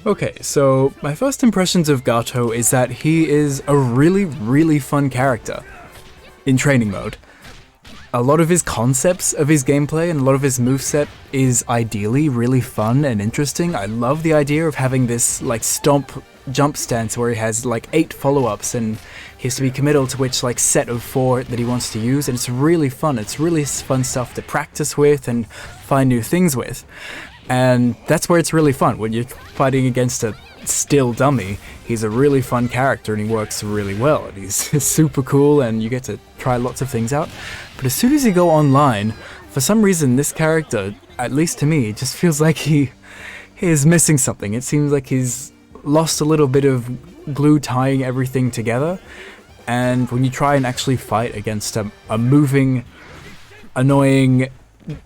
Okay, so my first impressions of Gato is that he is a really fun character in training mode. A lot of his concepts of his gameplay and a lot of his moveset is ideally really fun and interesting. I love the idea of having this like stomp jump stance where he has like 8 follow-ups and he has to be committal to which like set of 4 that he wants to use, and it's really fun. It's really fun stuff to practice with and find new things with. And that's where it's really fun, when you're fighting against a still dummy. He's a really fun character and he works really well, and he's super cool and you get to try lots of things out. But as soon as you go online, for some reason this character, at least to me, just feels like he is missing something. It seems like he's lost a little bit of glue tying everything together, and when you try and actually fight against a moving, annoying,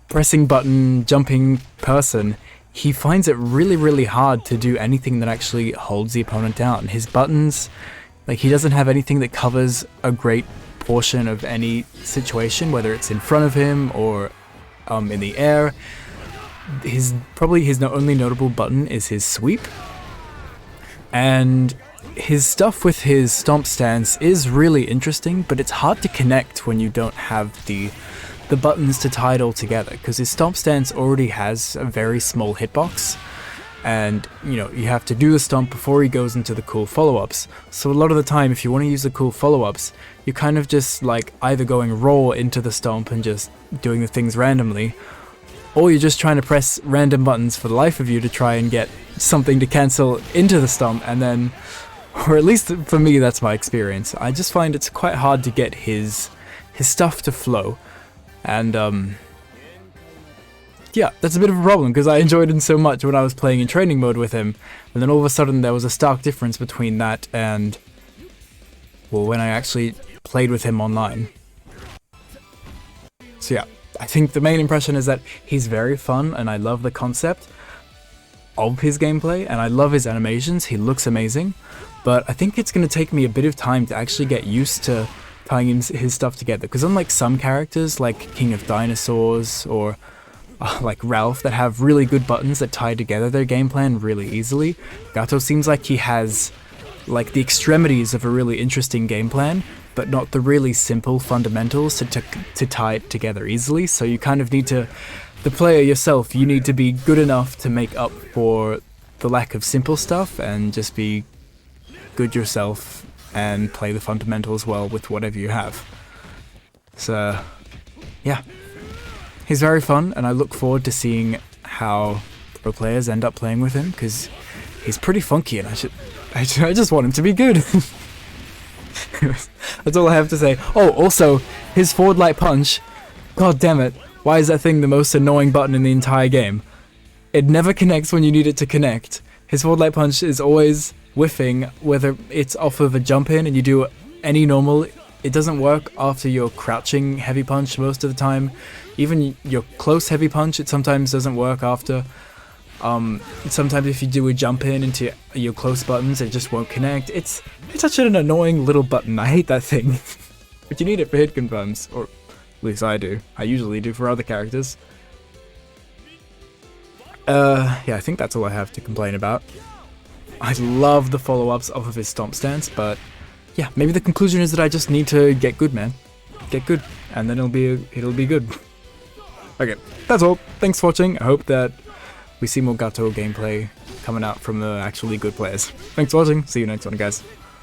pressing button, jumping person, he finds it really hard to do anything that actually holds the opponent down. His buttons, like, he doesn't have anything that covers a great portion of any situation, whether it's in front of him or in the air. His only notable button is his sweep, and his stuff with his stomp stance is really interesting, but it's hard to connect when you don't have the buttons to tie it all together, because his stomp stance already has a very small hitbox, and you know, you have to do the stomp before he goes into the cool follow-ups. So a lot of the time, if you want to use the cool follow-ups, you're kind of just like either going raw into the stomp and just doing the things randomly, or you're just trying to press random buttons for the life of you to try and get something to cancel into the stomp, and then, or at least for me, that's my experience. I just find it's quite hard to get his stuff to flow. And yeah, that's a bit of a problem, because I enjoyed him so much when I was playing in training mode with him, and then all of a sudden there was a stark difference between that and, well, when I actually played with him online. So yeah, I think the main impression is that he's very fun, and I love the concept of his gameplay, and I love his animations. He looks amazing, but I think it's going to take me a bit of time to actually get used to tying his stuff together, because unlike some characters like King of Dinosaurs or like Ralph that have really good buttons that tie together their game plan really easily, Gato seems like he has like the extremities of a really interesting game plan, but not the really simple fundamentals to tie it together easily. So you kind of need to, the player yourself, you need to be good enough to make up for the lack of simple stuff and just be good yourself and play the fundamentals well with whatever you have. So yeah, he's very fun, and I look forward to seeing how pro players end up playing with him, because he's pretty funky, and I just want him to be good. That's all I have to say. Oh, also, his forward light punch, god damn it, why is that thing the most annoying button in the entire game? It never connects when you need it to connect. His forward light punch is always whiffing, whether it's off of a jump in and you do any normal. It doesn't work after your crouching heavy punch most of the time. Even your close heavy punch, it sometimes doesn't work after. Sometimes if you do a jump in into your close buttons, it just won't connect. It's such an annoying little button. I hate that thing. But you need it for hit confirms, or at least I do. I usually do for other characters. Yeah, I think that's all I have to complain about. I love the follow-ups off of his stomp stance, but yeah, maybe the conclusion is that I just need to get good, man. Get good, and then it'll be good. Okay, that's all. Thanks for watching. I hope that we see more Gato gameplay coming out from the actually good players. Thanks for watching. See you next one, guys.